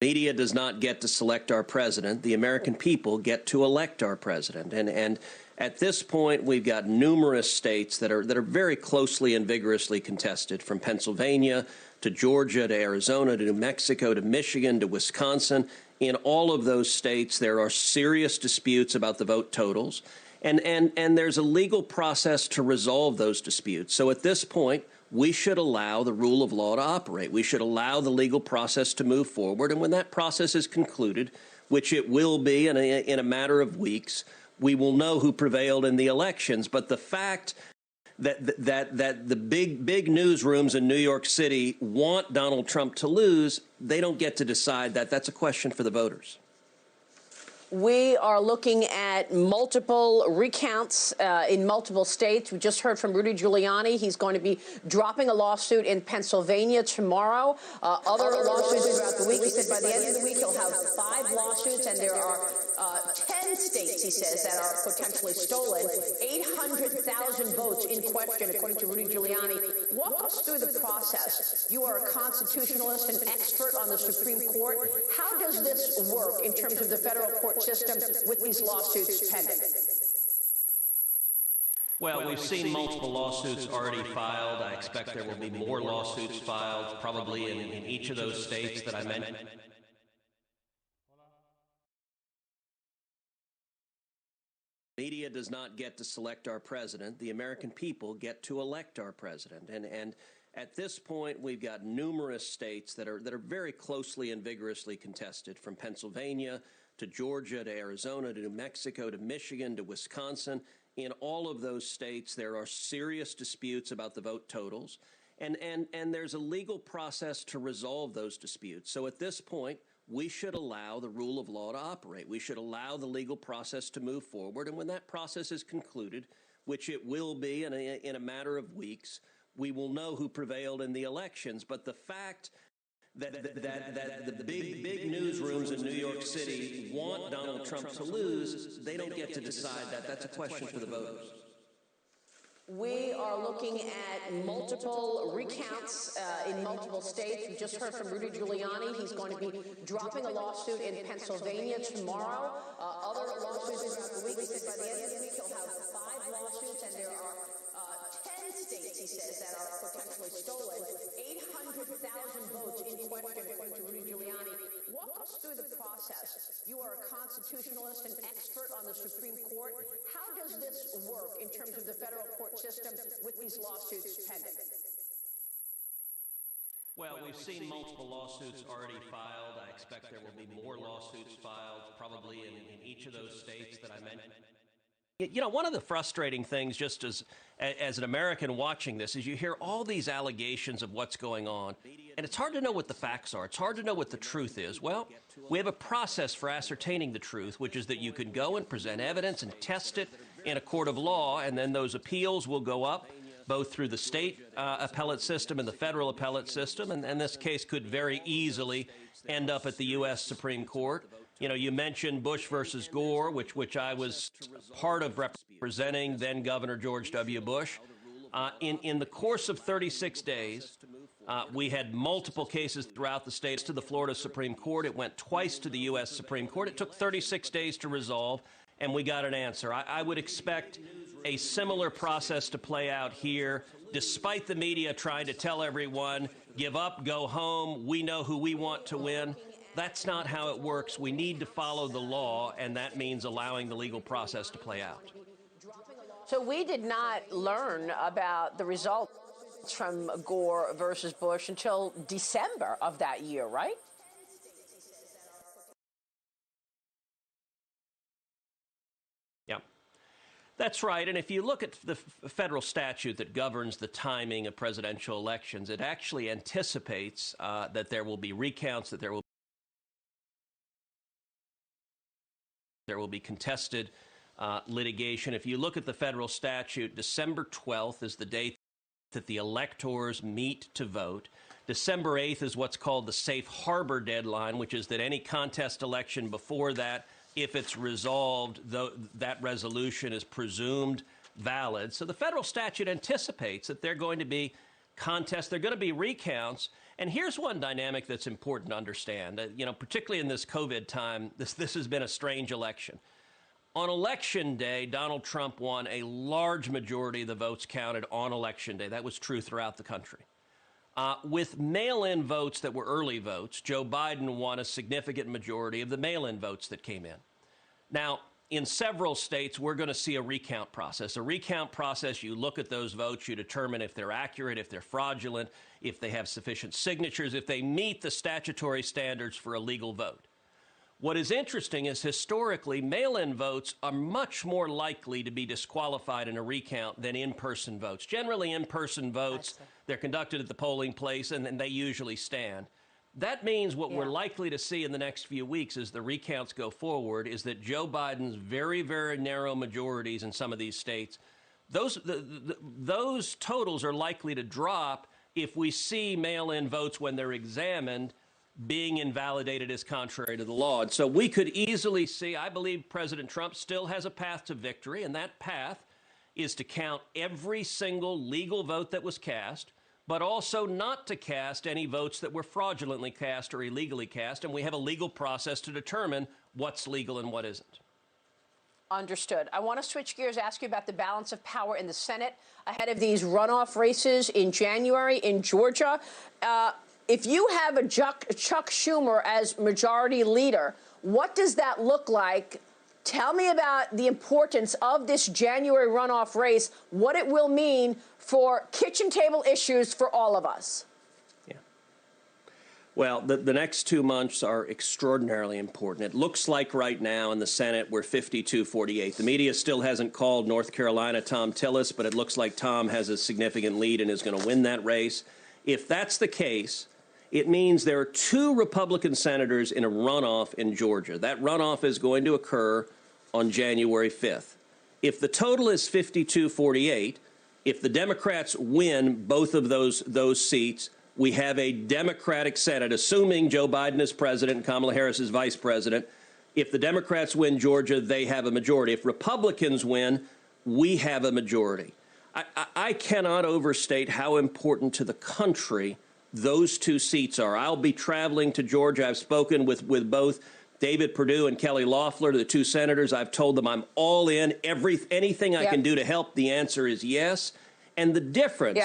Media does not get to select our president. The American people get to elect our president. And at this point, we've got numerous states that are very closely and vigorously contested, from Pennsylvania to Georgia to Arizona to New Mexico to Michigan to Wisconsin. In all of those states, there are serious disputes about the vote totals, and there's a legal process to resolve those disputes. So at this point, we should allow the rule of law to operate. We should allow the legal process to move forward. And when that process is concluded, which it will be in a matter of weeks, we will know who prevailed in the elections. But the fact that the big newsrooms in New York City want Donald Trump to lose, they don't get to decide that. That's a question for the voters. We are looking at multiple recounts in multiple states. We just heard from Rudy Giuliani. He's going to be dropping a lawsuit in Pennsylvania tomorrow. Other lawsuits throughout the week. He said by the end of the week he'll have 5 lawsuits, and there are 10 states, he says, that are potentially stolen. 800,000 votes in question, according to Rudy Giuliani. Walk us through the process. You are a constitutionalist and expert on the Supreme Court. How does this work in terms of the federal court system with these lawsuits pending? Well, we've seen multiple lawsuits already filed. I expect there will be more lawsuits filed, probably in each of those states that I mentioned. Media does not get to select our president. The American people get to elect our president. And at this point, we've got numerous states that are very closely and vigorously contested, from Pennsylvania to Georgia to Arizona to New Mexico to Michigan to Wisconsin. In all of those states, there are serious disputes about the vote totals, and there's a legal process to resolve those disputes. So at this point, we should allow the rule of law to operate. We should allow the legal process to move forward, and when that process is concluded, which it will be in a matter of weeks, we will know who prevailed in the elections. But the fact that the big newsrooms in New York City want Donald Trump to lose, they don't get to decide that. That's a question for the voters. We are looking at multiple recounts in multiple states. We just heard from Rudy Giuliani. He's going to be dropping a lawsuit in Pennsylvania tomorrow. Other lawsuits throughout the week. He said by the end of the week he'll have 5 lawsuits, and there are 10 states, he says, that are potentially stolen. 800,000 votes in question, according to Rudy Giuliani. Walk us through the process. You are a constitutionalist and expert on the Supreme Court. How does this work in terms of the federal court system with these lawsuits pending? Well, we've seen multiple lawsuits already filed. I expect there will be more lawsuits filed, probably in each of those states that I mentioned. You know, one of the frustrating things, just as an American watching this, is you hear all these allegations of what's going on, and it's hard to know what the facts are. It's hard to know what the truth is. Well, we have a process for ascertaining the truth, which is that you can go and present evidence and test it in a court of law, and then those appeals will go up both through the state appellate system and the federal appellate system, and this case could very easily end up at the U.S. Supreme Court. You know, you mentioned Bush versus Gore, which I was part of representing then Governor George W. Bush. In the course of 36 days, we had multiple cases throughout the states to the Florida Supreme Court. It went twice to the U.S. Supreme Court. It took 36 days to resolve, and we got an answer. I would expect a similar process to play out here, despite the media trying to tell everyone, give up, go home, we know who we want to win. That's not how it works. We need to follow the law, and that means allowing the legal process to play out. So we did not learn about the results from Gore versus Bush until December of that year, right? Yeah, that's right. And if you look at the federal statute that governs the timing of presidential elections, it actually anticipates that there will be recounts, that there will be contested litigation. If you look at the federal statute, December 12th is the date that the electors meet to vote. December 8th is what's called the safe harbor deadline, which is that any contest election before that, if it's resolved, that resolution is presumed valid. So the federal statute anticipates that there are going to be contests. There are going to be recounts. And here's one dynamic that's important to understand. Particularly in this COVID time, this has been a strange election. On Election Day, Donald Trump won a large majority of the votes counted on Election Day. That was true throughout the country. With mail-in votes that were early votes, Joe Biden won a significant majority of the mail-in votes that came in. Now, in several states, we're going to see a recount process. A recount process, you look at those votes, you determine if they're accurate, if they're fraudulent, if they have sufficient signatures, if they meet the statutory standards for a legal vote. What is interesting is historically, mail-in votes are much more likely to be disqualified in a recount than in-person votes. Generally, in-person votes, they're conducted at the polling place and then they usually stand. That means what we're likely to see in the next few weeks as the recounts go forward is that Joe Biden's very, very narrow majorities in some of these states, those totals are likely to drop if we see mail-in votes when they're examined being invalidated as contrary to the law. And so we could easily see, I believe President Trump still has a path to victory, and that path is to count every single legal vote that was cast, but also not to cast any votes that were fraudulently cast or illegally cast, and we have a legal process to determine what's legal and what isn't. Understood. I want to switch gears, ask you about the balance of power in the Senate ahead of these runoff races in January in Georgia. If you have a Chuck Schumer as majority leader, what does that look like? Tell me about the importance of this January runoff race, what it will mean for kitchen table issues for all of us. Yeah. Well, the next 2 months are extraordinarily important. It looks like right now in the Senate we're 52-48. The media still hasn't called North Carolina Tom Tillis, but it looks like Tom has a significant lead and is going to win that race. If that's the case, it means there are 2 Republican senators in a runoff in Georgia. That runoff is going to occur on January 5th. If the total is 52-48, if the Democrats win both of those seats, we have a Democratic Senate, assuming Joe Biden is president and Kamala Harris is vice president. If the Democrats win Georgia, they have a majority. If Republicans win, we have a majority. I cannot overstate how important to the country those 2 seats are. I'll be traveling to Georgia. I've spoken with both David Perdue and Kelly Loeffler, the 2 senators. I've told them I'm all in. Anything I can do to help, the answer is yes. And the difference